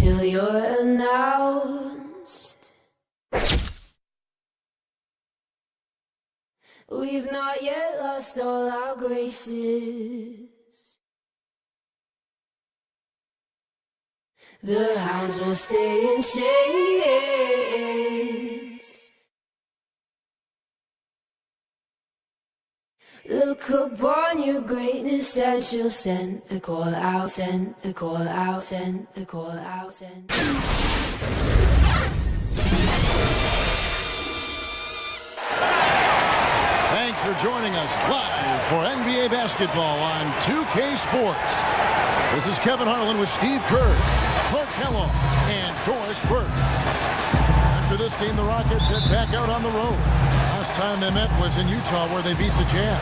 till you're announced. We've not yet lost all our graces. The hounds will stay in chains. Look upon your greatness and she'll send the call out, send the call out, send the call out, send. Thanks for joining us live for NBA basketball on 2K Sports. This is Kevin Harlan with Steve Kerr, Clark Kellogg, and Doris Burke. After this game, the Rockets head back out on the road. Last time they met was in Utah, where they beat the Jazz.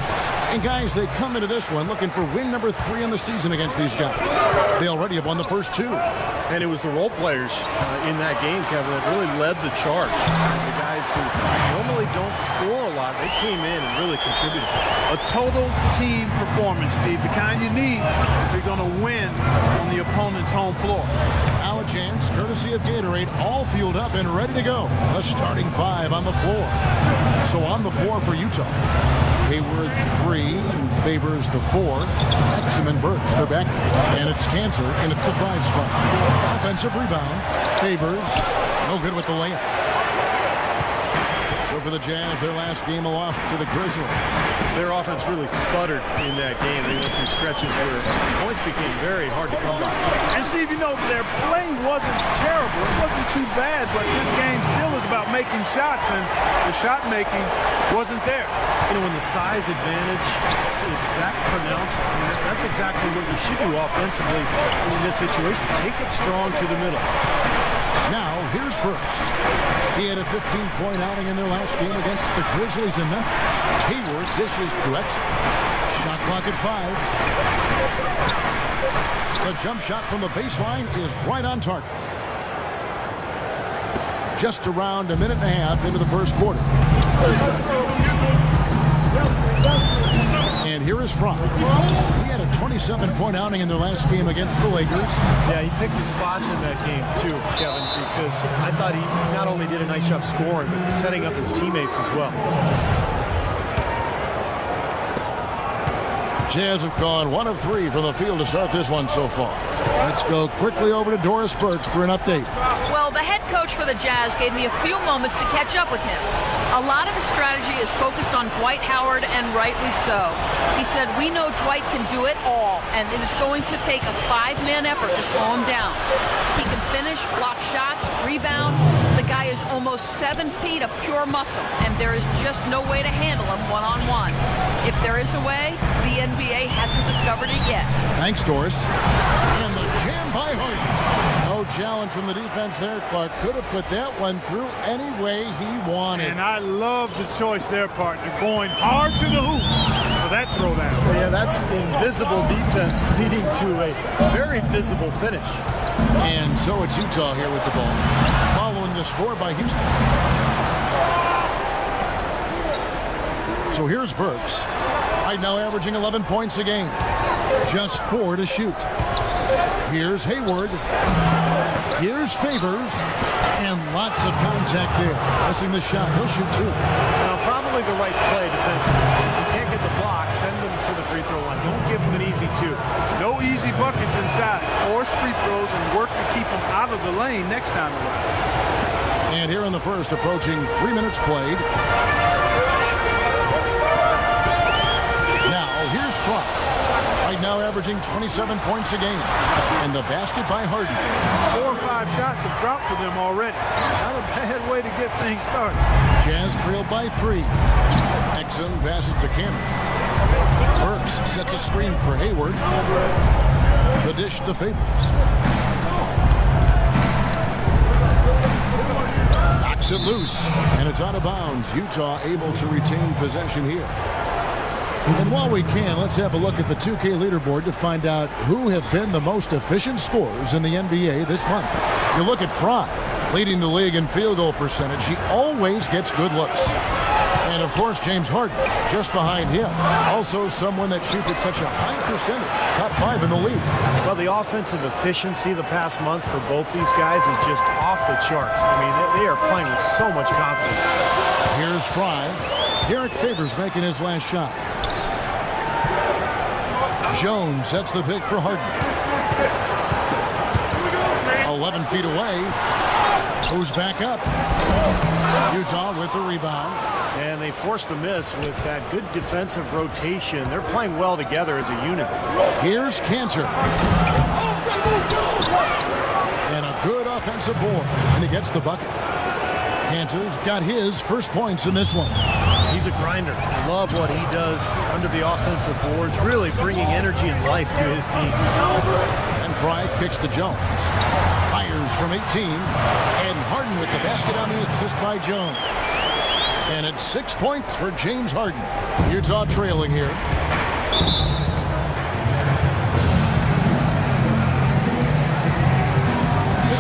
And guys, they come into this one looking for win number 3 on the season against these guys. They already have won the first 2. And it was the role players in that game, Kevin, that really led the charge. The guys who normally don't score a lot, they came in and really contributed. A total team performance, Steve, the kind you need if you're going to win on the opponent's home floor. Now a chance, courtesy of Gatorade, all fueled up and ready to go. The starting 5 on the floor. So on the floor for Utah, Hayward 3 and favors the 4. Exum and Burks, they're back. And it's Cancer in at the 5 spot. Offensive rebound. Favors. No good with the layup. So for the Jazz, their last game lost to the Grizzlies. Their offense really sputtered in that game. They went through stretches where points became very hard to come by. And Steve, you know, their play wasn't terrible. It wasn't too bad, but this game still is about making shots, and the shot making wasn't there. You know, when the size advantage is that pronounced, that's exactly what we should do offensively in this situation. Take it strong to the middle. Now, here's Burks. He had a 15-point outing in their last game against the Grizzlies in Memphis. Hayward dishes to Exum. Shot clock at 5. The jump shot from the baseline is right on target. Just around a minute and a half into the first quarter. And here is Frank. He had a 27-point outing in their last game against the Lakers. Yeah, he picked his spots in that game too, Kevin, because I thought he not only did a nice job scoring, but setting up his teammates as well. Jazz have gone 1 of 3 from the field to start this one so far. Let's go quickly over to Doris Burke for an update. Well, the head coach for the Jazz gave me a few moments to catch up with him. A lot of his strategy is focused on Dwight Howard, and rightly so. He said, we know Dwight can do it all, and it is going to take a 5-man effort to slow him down. He can finish, block shots, rebound. The guy is almost 7 feet of pure muscle, and there is just no way to handle him one-on-one. If there is a way, the NBA hasn't discovered it yet. Thanks, Doris. And the jam by Harden. No challenge from the defense there. Clark could have put that one through any way he wanted. And I love the choice there, partner, going hard to the hoop for that throwdown. Yeah, that's invisible defense leading to a very visible finish. And so it's Utah here with the ball, following the score by Houston. So here's Burks. Right now averaging 11 points a game. Just 4 to shoot. Here's Hayward. Here's Favors. And lots of contact there. Missing the shot. He'll shoot 2. Now, probably the right play defensively. If you can't get the block, send them to the free throw line. Don't give them an easy 2. No easy buckets inside. Force free throws and work to keep them out of the lane next time around. And here in the first, approaching 3 minutes played. Now, here's Frank. Right now averaging 27 points a game. And the basket by Harden. 4 or 5 shots have dropped for them already. Not a bad way to get things started. Jazz trailed by 3. Exum passes to Cameron. Burks sets a screen for Hayward. The dish to Favors. Knocks it loose, and it's out of bounds. Utah able to retain possession here. And while we can, let's have a look at the 2K leaderboard to find out who have been the most efficient scorers in the NBA this month. You look at Fry, leading the league in field goal percentage. He always gets good looks. And, of course, James Harden just behind him. Also someone that shoots at such a high percentage. Top 5 in the league. Well, the offensive efficiency the past month for both these guys is just off the charts. I mean, they are playing with so much confidence. Here's Fry. Derek Favors making his last shot. Jones sets the pick for Harden. 11 feet away. Who's back up? Utah with the rebound. And they forced the miss with that good defensive rotation. They're playing well together as a unit. Here's Cantor. And a good offensive board. And he gets the bucket. Cantor's got his first points in this one. He's a grinder. I love what he does under the offensive boards, really bringing energy and life to his team. And Fry kicks to Jones. Fires from 18. And Harden with the basket on the assist by Jones. And it's 6 points for James Harden. Utah trailing here.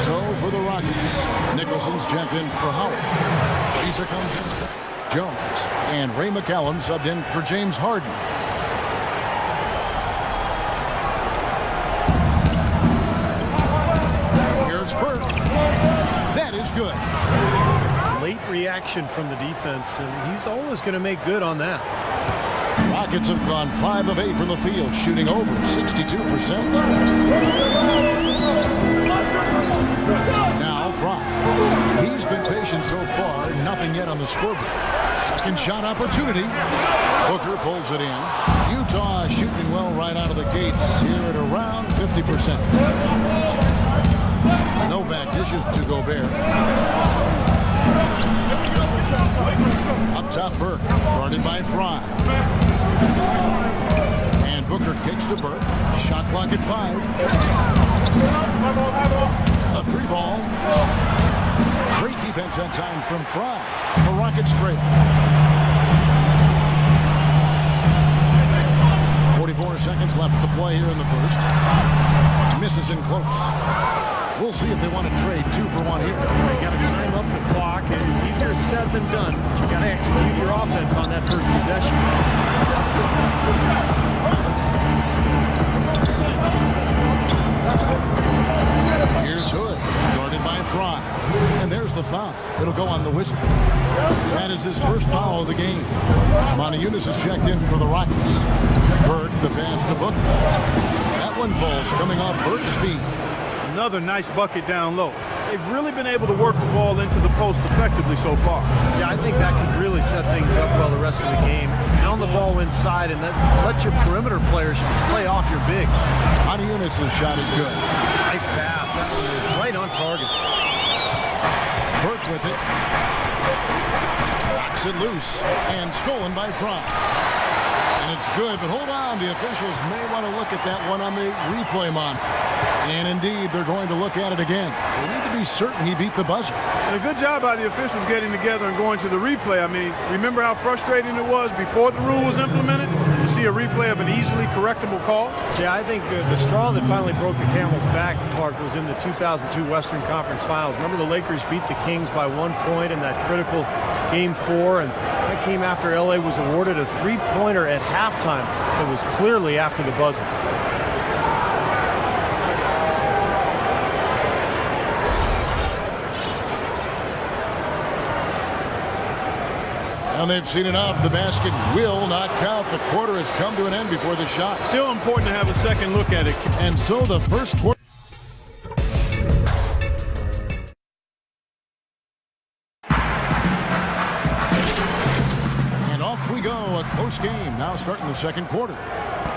So for the Rockets, Nicholson's checked in for Howard. Lisa comes in. Jones and Ray McCallum subbed in for James Harden. Here's Burke. That is good. Late reaction from the defense, and he's always going to make good on that. Rockets have gone 5 of 8 from the field, shooting over 62%. Now Fry. He's been patient so far, nothing yet on the scoreboard. Second shot opportunity. Booker pulls it in. Utah shooting well right out of the gates here at around 50%. Novak dishes to Gobert. Up top, Burke, guarded by Fry. And Booker kicks to Burke. Shot clock at 5. A 3-ball. Great defense that time from Fry. The Rockets trail. 44 seconds left to play here in the first. Misses in close. We'll see if they want to trade 2 for 1 here. You got to time up the clock, and it's easier said than done. But you got to execute your offense on that first possession. Here's Hood, guarded by Fry. And there's the foul. It'll go on the Wizard. That is his first foul of the game. Montejunas is checked in for the Rockets. Burke, the pass to Booker. That one falls coming off Burke's feet. Another nice bucket down low. They've really been able to work the ball into the post effectively so far. Yeah, I think that could really set things up well the rest of the game. Pound the ball inside and let your perimeter players play off your bigs. Montejunas' shot is good. Nice pass. That one was right on target. Burke with it. Knocks it loose and stolen by Fry. And it's good, but hold on. The officials may want to look at that one on the replay monitor. And indeed, they're going to look at it again. They need to be certain he beat the buzzer. And a good job by the officials getting together and going to the replay. I mean, remember how frustrating it was before the rule was implemented to see a replay of an easily correctable call? Yeah, I think the straw that finally broke the camel's back, Clark, was in the 2002 Western Conference Finals. Remember the Lakers beat the Kings by 1 point in that critical Game 4, and that came after LA was awarded a 3-pointer at halftime that was clearly after the buzzer. And they've seen enough. The basket will not count. The quarter has come to an end before the shot. Still important to have a second look at it. And so the first quarter. And off we go. A close game. Now starting the second quarter.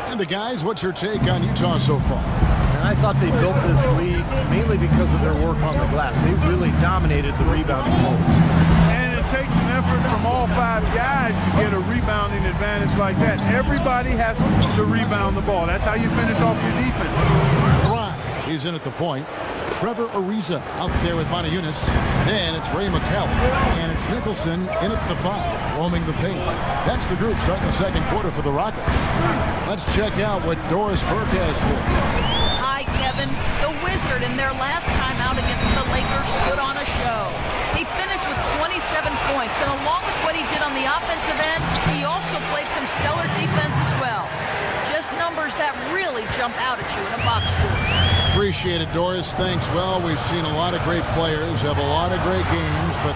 And the guys, what's your take on Utah so far? And I thought they built this league mainly because of their work on the glass. They really dominated the rebounding totals. It takes an effort from all 5 guys to get a rebounding advantage like that. Everybody has to rebound the ball. That's how you finish off your defense. Fry, he's in at the point. Trevor Ariza out there with Montejunas. Then it's Ray McCallum. And it's Nicholson in at the 5, roaming the paint. That's the group starting the second quarter for the Rockets. Let's check out what Doris Burke has for us. Hi, Kevin. The Wizard, in their last time out against the Lakers, put on a show. He finished with 27 points points. And along with what he did on the offensive end, he also played some stellar defense as well. Just numbers that really jump out at you in a box score. Appreciate it, Doris. Thanks. Well, we've seen a lot of great players have a lot of great games, but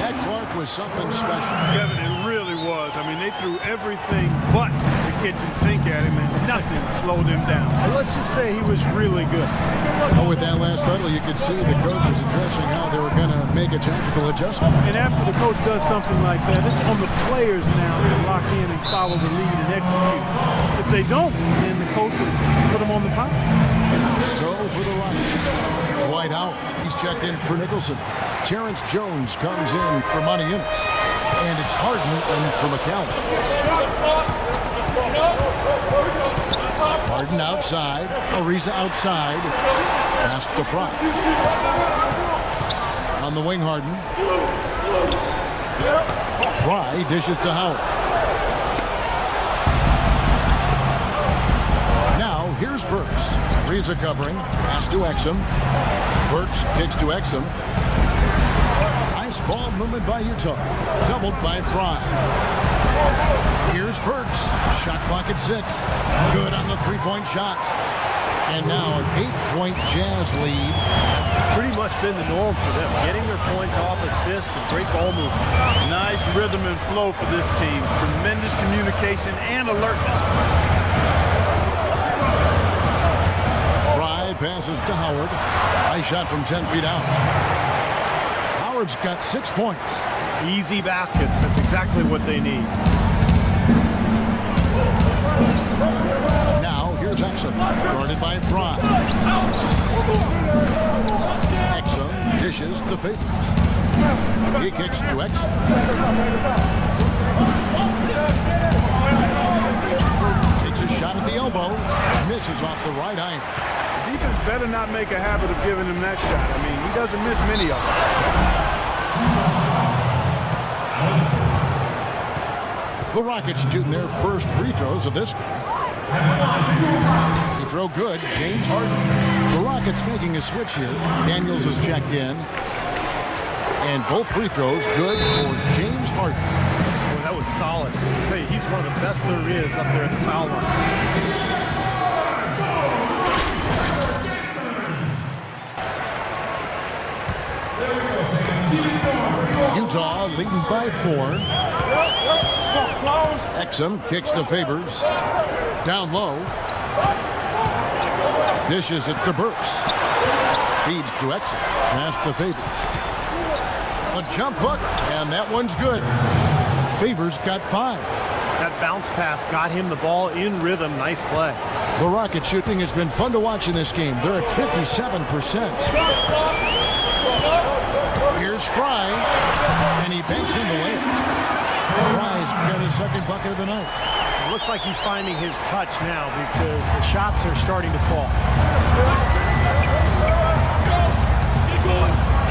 that Clark was something special. Kevin, it really was. I mean, they threw everything but the kitchen sink at him, and nothing slowed him down. Well, let's just say he was really good. Oh, with that last huddle, you could see the coach was addressing how they were going to make a tactical adjustment. And after the coach does something like that, it's on the players now to lock in and follow the lead and execute. If they don't, then the coach will put them on the pile. So for the Rockets, Dwight Howard, he's checked in for Nicholson. Terrence Jones comes in for Monty Innes. And it's Harden in for McCallum. Harden outside, Ariza outside, pass to Fry. On the wing, Harden. Fry dishes to Howard. Now here's Burks. Ariza covering, pass to Exum. Burks kicks to Exum. Nice ball movement by Utah. Doubled by Fry. Here's Burks. Shot clock at 6. Good on the three-point shot. And now an 8-point Jazz lead. That's pretty much been the norm for them. Getting their points off assists and great ball movement. Nice rhythm and flow for this team. Tremendous communication and alertness. Fry passes to Howard. High shot from 10 feet out. Howard's got 6 points. Easy baskets. That's exactly what they need. Now here's Exum, guarded by Fry. Exum dishes to Favors. He kicks to Exum. Takes a shot at the elbow. Misses off the right iron. The defense better not make a habit of giving him that shot. I mean, he doesn't miss many of them. The Rockets shooting their first free throws of this game. The throw good, James Harden. The Rockets making a switch here. Daniels is checked in. And both free throws good for James Harden. Boy, that was solid. I tell you, he's one of the best there is up there at the foul line. Utah leading by 4. Exum kicks to Favors. Down low. Dishes it to Burks. Feeds to Exum. Pass to Favors. A jump hook, and that one's good. Favors got 5. That bounce pass got him the ball in rhythm. Nice play. The Rocket shooting has been fun to watch in this game. They're at 57%. Here's Fry, and he banks in the layup. Fry's got his second bucket of the night. It looks like he's finding his touch now because the shots are starting to fall.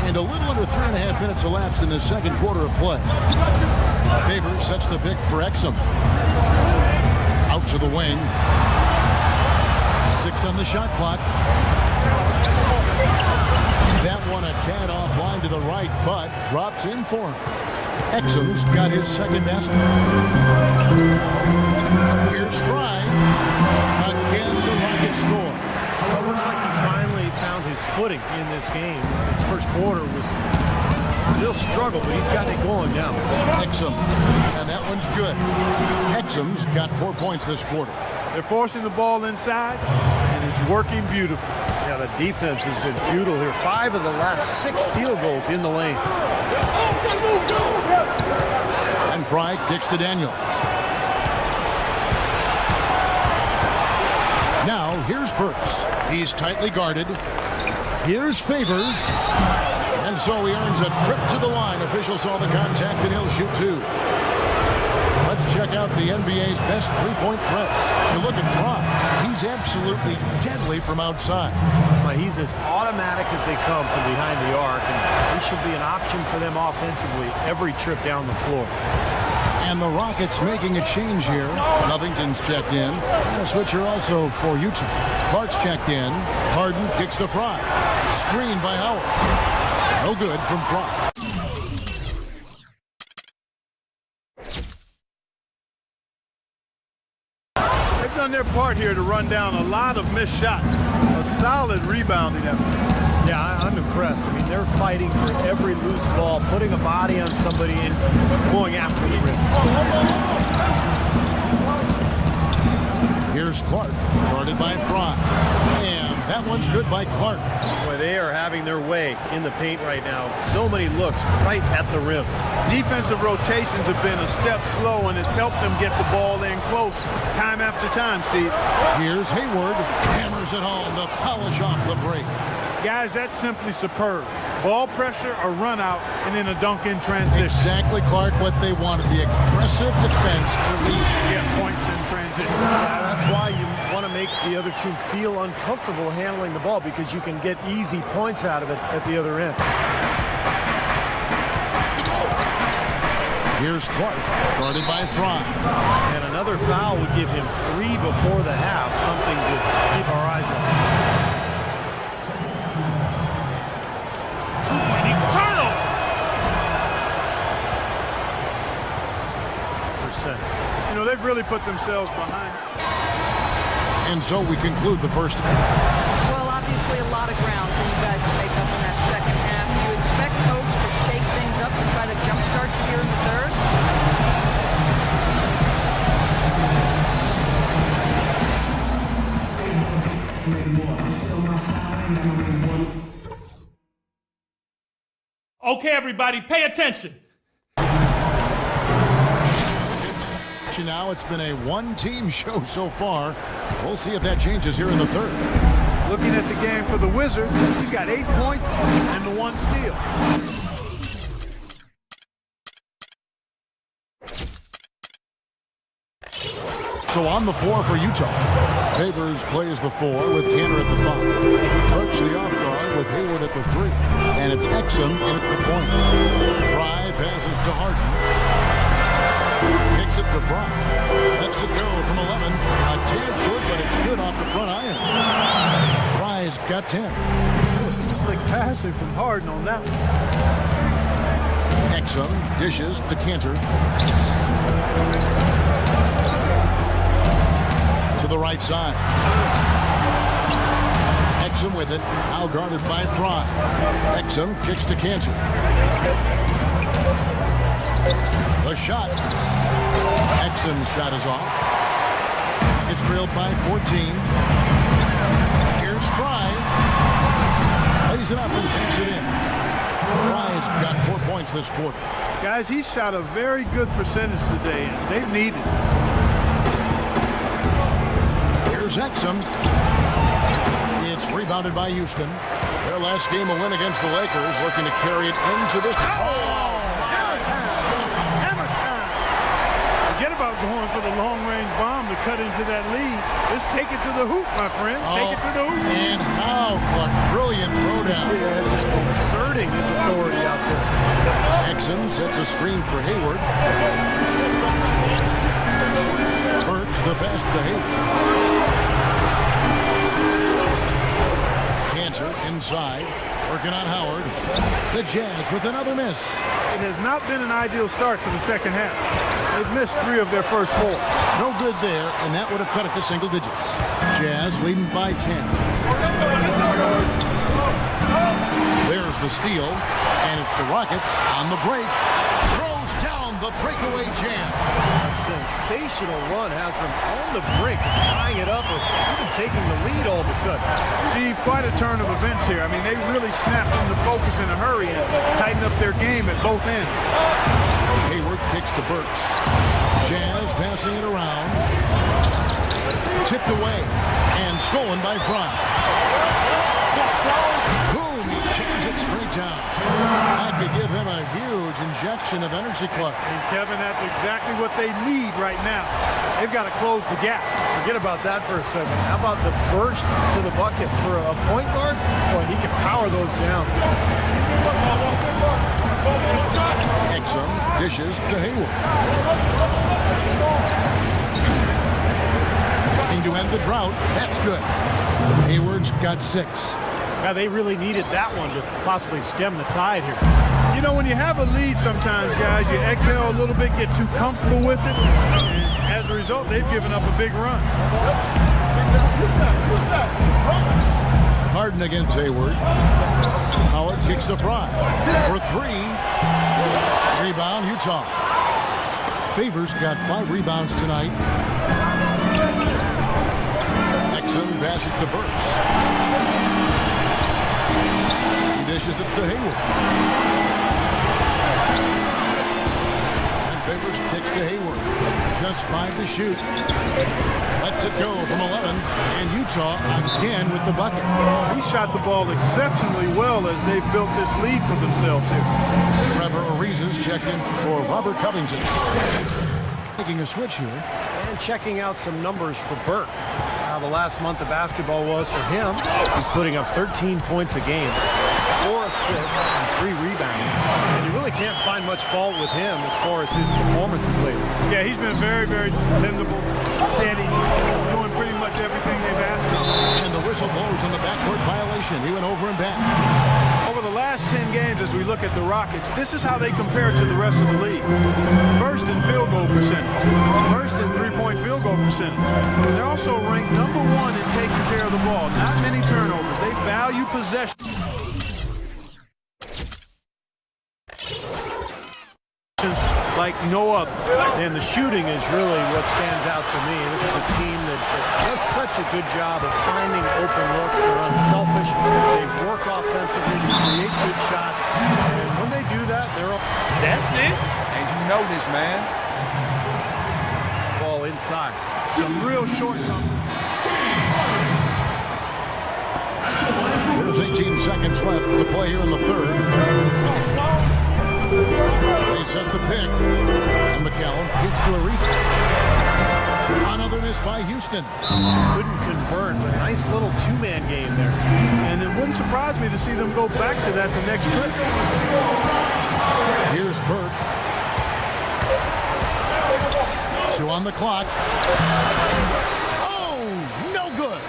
And a little under 3.5 minutes elapsed in the second quarter of play. Favors sets the pick for Exum. Out to the wing. 6 on the shot clock. That one a tad offline to the right, but drops in for him. Exum's got his second basket. Here's Fry. Again, the Rockets score. Well, it looks like he's finally found his footing in this game. His first quarter was a real struggle, but he's gotten it going now. Exum, and that one's good. Exum's got 4 points this quarter. They're forcing the ball inside, and it's working beautifully. Yeah, the defense has been futile here. 5 of the last 6 field goals in the lane. And Fry kicks to Daniels. Now here's Burks. He's tightly guarded. Here's Favors. And so he earns a trip to the line. Officials saw the contact and he'll shoot 2. Let's check out the NBA's best three-point threats. You look at Fry. He's absolutely deadly from outside. Well, he's as automatic as they come from behind the arc, and he should be an option for them offensively every trip down the floor. And the Rockets making a change here. Covington's checked in. And a switcher also for Utah. Clark's checked in. Harden kicks to Fry. Screen by Howard. No good from Fry. on their part here to run down a lot of missed shots. A solid rebounding effort. Yeah, I'm impressed. I mean, they're fighting for every loose ball, putting a body on somebody and going after the rim. Here's Clark, guarded by Fry. And that one's good by Clark. Boy, they are having their way in the paint right now. So many looks right at the rim. Defensive rotations have been a step slow, and it's helped them get the ball in close time after time, Steve. Here's Hayward, hammers it home to polish off the break. Guys, that's simply superb. Ball pressure, a run out, and then a dunk in transition. Exactly, Clark, what they wanted. The aggressive defense to reach. Get points in transition. Yeah, that's why you want to make the other team feel uncomfortable handling the ball, because you can get easy points out of it at the other end. Here's Clark, guarded by Fry. And another foul would give him 3 before the half, something to keep our eyes on. You know, they've really put themselves behind. And so we conclude the first. Well, obviously a lot of ground for you guys to make up in that second half. Do you expect folks to shake things up to try to jumpstart you here in the third? Okay, everybody, pay attention. Now it's been a one-team show so far. We'll see if that changes here in the third. Looking at the game for the Wizards, he's got 8 points and the 1 steal. So on the floor for Utah, Favors plays the 4 with Cantor at the 5. Burks the off guard with Hayward at the 3. And it's Exum in at the point. Fry passes to Harden. Kicks it to Fry. Lets it go from 11. A tad short, but it's good off the front iron. Fry's got 10. Some slick passing from Harden on that one. Exum dishes to Cantor. To the right side. Exum with it. Now guarded by Fry. Exum kicks to Cantor. The shot. Exum's shot is off. It's trailed by 14. Here's Fry. Lays it up and banks it in. Fry's got 4 points this quarter. Guys, he shot a very good percentage today, and they've needed it. Here's Exum. It's rebounded by Houston. Their last game a win against the Lakers, looking to carry it into this. Forget about going for the long-range bomb to cut into that lead. Just take it to the hoop, my friend. Take it to the hoop. And how Clark, brilliant throwdown. Yeah, just exerting his authority out there. Exum sets a screen for Hayward. Burks the pass to Hayward. Cantor inside, working on Howard. The Jazz with another miss. It has not been an ideal start to the second half. They've missed 3 of their first 4. No good there, and that would have cut it to single digits. Jazz leading by 10. There's the steal, and it's the Rockets on the break. Throws down the breakaway jam. A sensational run has them on the brink, tying it up or even taking the lead all of a sudden. Steve, quite a turn of events here. I mean, they really snapped into focus in a hurry and tightened up their game at both ends. Hayward kicks to Burks. Jazz passing it around. Tipped away and stolen by Fry. Boom! He jams it straight down. That could give him a huge injection of energy, Clark. And Kevin, that's exactly what they need right now. They've got to close the gap. Forget about that for a second. How about the burst to the bucket for a point guard? Boy, he can power those down. Exum dishes to Hayward. Looking to end the drought. That's good. Hayward's got 6. Yeah, they really needed that one to possibly stem the tide here. You know, when you have a lead sometimes, guys, you exhale a little bit, get too comfortable with it, and as a result, they've given up a big run. Harden against Hayward. Howard kicks to Fry for 3. Rebound, Utah. Favors got 5 rebounds tonight. Exum passes to Burks. He dishes it to Hayward. And Favors kicks to Hayward. Just 5 to shoot. Lets it go from 11. And Utah again with the bucket. He shot the ball exceptionally well as they've built this lead for themselves here. Trevor Ariza's checked in for Robert Covington. Making a switch here. And checking out some numbers for Burke. How the last month of basketball was for him. He's putting up 13 points a game, 4 assists, and 3 rebounds. And you really can't find much fault with him as far as his performances lately. Yeah, he's been very, very dependable, steady, doing pretty much everything they've asked him. And the whistle blows on the backcourt violation. He went over and back. Over the last 10 games, as we look at the Rockets, this is how they compare to the rest of the league. First in field goal percentage. First in three-point field goal percentage. They're also ranked number 1 in taking care of the ball. Not many turnovers. They value possession. Like no other. And the shooting is really what stands out to me. This is a team that does such a good job of finding open looks. They're unselfish. They work offensively. They create good shots. And when they do that, they're up. That's it. And you know this, man. Ball inside. Some real shortcomings. There's 18 seconds left to play here in the third. They set the pick. And McCallum gets to Ariza. Another miss by Houston. Couldn't convert, but nice little two-man game there. And it wouldn't surprise me to see them go back to that the next trip. Here's Burke. 2 on the clock. Oh, no good.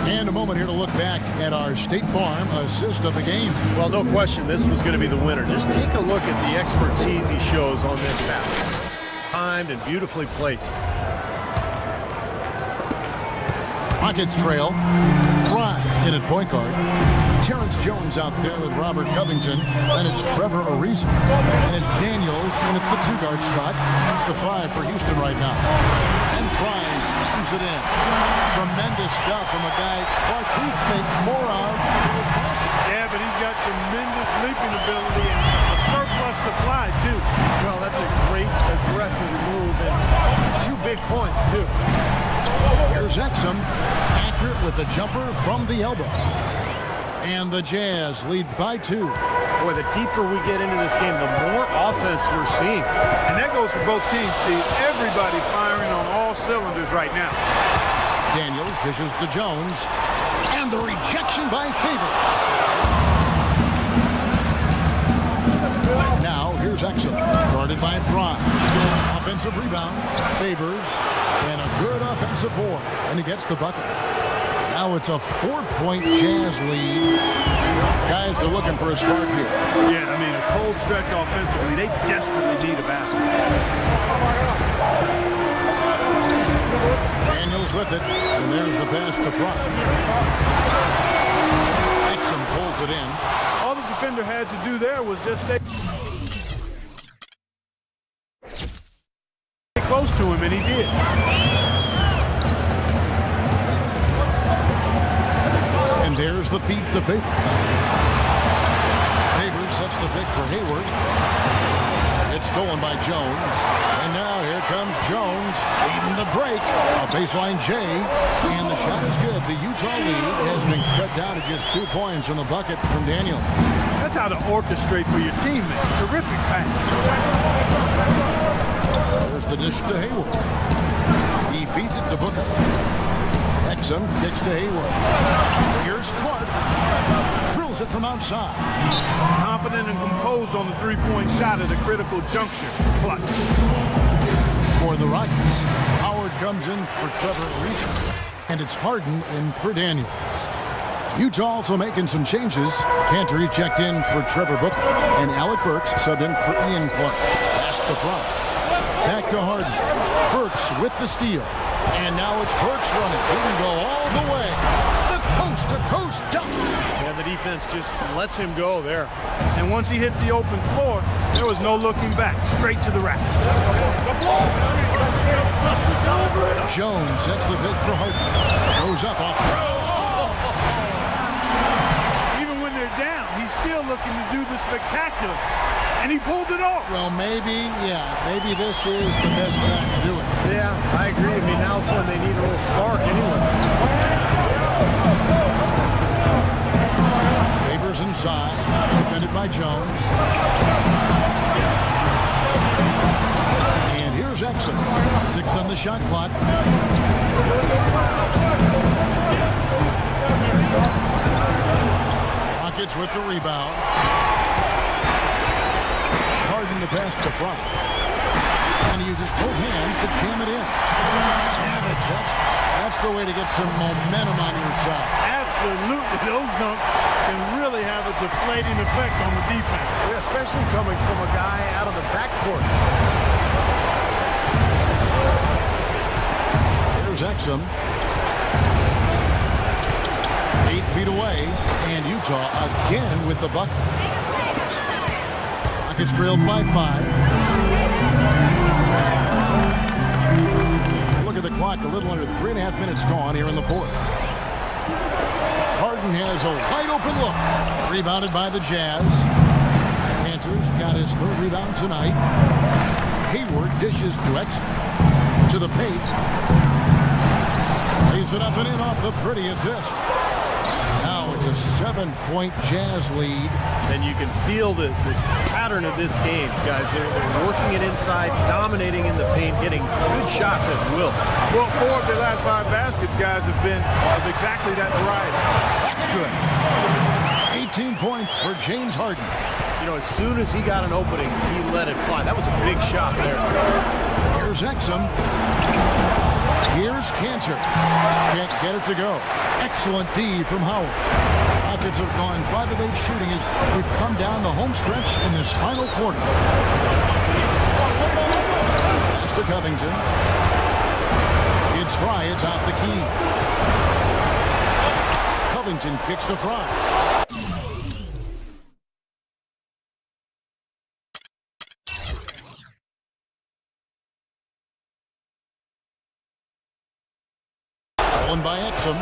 And a moment here to look back at our State Farm assist of the game. Well, no question, this was going to be the winner. Just take a look at the expertise he shows on this pass. Timed and beautifully placed. Rockets trail. Fry in at point guard. Terrence Jones out there with Robert Covington. And it's Trevor Ariza. And it's Daniels in at the 2-guard spot. It's the 5 for Houston right now. And Fry slams it in. Tremendous stuff from a guy Clark we think more of for his passing. Yeah, but he's got tremendous leaping ability and a surplus supply, too. Well, that's a great aggressive move and 2 big points, too. Here's Exum, accurate with the jumper from the elbow. And the Jazz lead by 2. Boy, the deeper we get into this game, the more offense we're seeing. And that goes for both teams, Steve. Everybody firing on all cylinders right now. Daniels dishes to Jones. And the rejection by Favors. Now, here's Exum, guarded by Fry. Offensive rebound, Favors. And a good offensive board. And he gets the bucket. Now it's a 4-point Jazz lead. Guys are looking for a spark here. Yeah, I mean, a cold stretch offensively. They desperately need a basket. Daniels with it. And there's the pass to Fry. Exum pulls it in. All the defender had to do there was just stay close to him, and he did. And there's the feed to Favors. Favors sets the pick for Hayward. It's stolen by Jones. And now here comes Jones leading the break. A baseline J. And the shot is good. The Utah lead has been cut down to just 2 points in the bucket from Daniels. That's how to orchestrate for your teammate. Terrific pass. There's the dish to Hayward. He feeds it to Booker. Exum kicks to Hayward. Here's Clark. Drills it from outside. Confident and composed on the three-point shot at a critical juncture. Clutch. For the Rockets, Howard comes in for Trevor Reese, and it's Harden in for Daniels. Utah also making some changes. Cantor is checked in for Trevor Booker, and Alec Burks subbed in for Ian Clark. Pass to front. Back to Harden. Burks with the steal. And now it's Burks running. He can go all the way. The coast-to-coast dunk. And the defense just lets him go there. And once he hit the open floor, there was no looking back. Straight to the rack. Jones sets the pick for Harden. Goes up off. Even when they're down, he's still looking to do the spectacular. And he pulled it off. Well, maybe this is the best time to do it. Yeah, I agree. I mean, now's when they need a little spark anyway. Favors inside, defended by Jones. And here's Epson. 6 on the shot clock. Rockets with the rebound. Harden the pass to front. And he uses both hands to jam it in. Savage, that's the way to get some momentum on your side. Absolutely. Those dunks can really have a deflating effect on the defense. Yeah, especially coming from a guy out of the backcourt. Here's Exum. 8 feet away, and Utah again with the bucket. Rockets trailed by 5. Look at the clock, a little under 3.5 minutes gone here in the fourth. Harden has a wide open look. Rebounded by the Jazz. Panthers got his 3rd rebound tonight. Hayward dishes to Exum. To the paint. Lays it up and in off the pretty assist. Now it's a 7-point Jazz lead. And you can feel the pattern of this game, guys. They're working it inside, dominating in the paint, getting good shots at will. Well, 4 of their last 5 baskets, guys, have been of exactly that variety. That's good. 18 points for James Harden. You know, as soon as he got an opening, he let it fly. That was a big shot there. Here's Exum. Here's Cantor. Can't get it to go. Excellent D from Howard. Rockets have gone 5 of 8 shooting as we've come down the home stretch in this final quarter. Pass to Covington. It's Fry. It's out the key. Covington kicks to Fry. By Exum.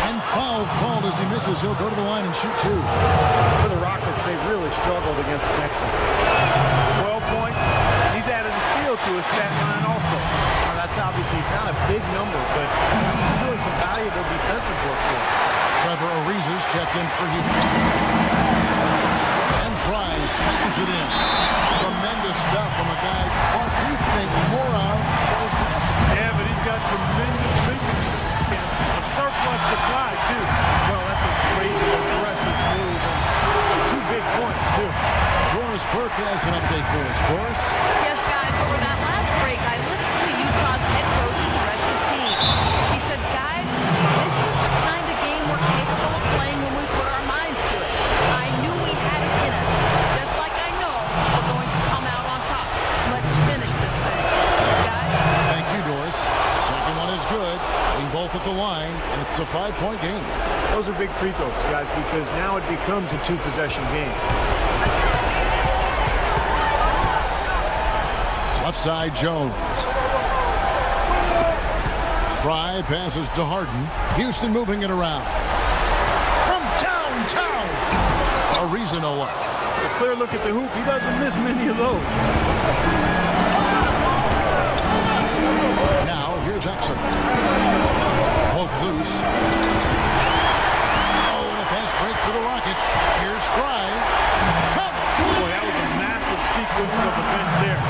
And foul called as he misses. He'll go to the line and shoot 2. For the Rockets, they really struggled against Exum. 12 points. He's added a steal to his stat line also. Now, that's obviously not a big number, but he's doing some valuable defensive work for him. Trevor Ariza's checked in for Houston. And Fry slams it in. Tremendous stuff from a guy Clark you think more of for his passing. Yeah, but he's got tremendous movement and a surplus supply, too. Well, that's a great aggressive move and 2 big points, too. Doris Burke has an update for us. Doris? Yes, guys, over that last break, I listened to Utah's head coach address his team. He said, guys, this is the kind of game we're capable of playing when we put our minds to it. I knew we had it in us, just like I know we're going to come out on top. Let's finish this thing. Guys? Thank you, Doris. Second one is good. Being both at the line, and it's a 5-point game. Those are big free throws, guys, because now it becomes a 2-possession game. Left side, Jones. Fry passes to Harden. Houston moving it around. From downtown. Ariza nowhere. A clear look at the hoop. He doesn't miss many of those. Now, here's Exum. Poke loose. Oh, and a fast break for the Rockets. Here's Fry. Boy, that was a massive sequence of events there.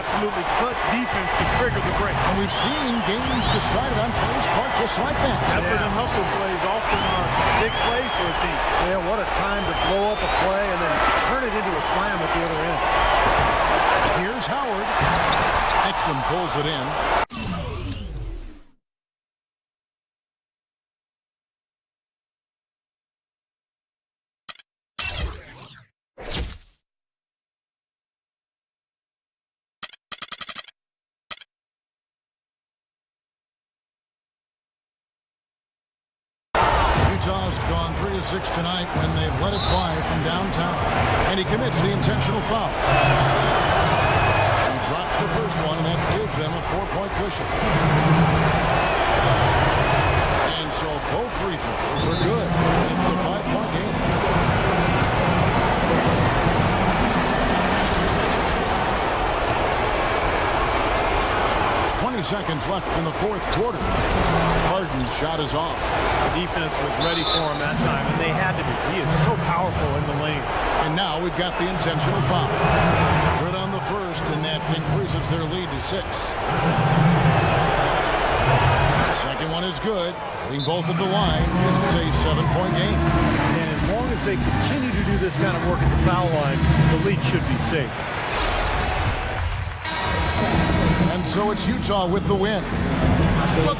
Absolutely clutch defense to trigger the break. And we've seen games decided on plays Clark just like that. Effort and hustle plays often are big plays for a team. Yeah, what a time to blow up a play and then turn it into a slam at the other end. Here's Howard. looks and pulls it in. Utah's gone 3 of 6 tonight when they've let it fly from downtown. And he commits the intentional foul. He drops the first one, and that gives them a 4-point cushion. And so both free throws are good. It's a 5-point game. 20 seconds left in the fourth quarter. Harden's shot is off. The defense was ready for him that time, and they had to be. He is so powerful in the lane. And now we've got the intentional foul. Good on the first, and that increases their lead to 6. The second one is good. Hitting both at the line. It's a 7-point game. And as long as they continue to do this kind of work at the foul line, the lead should be safe. And so it's Utah with the win. Well,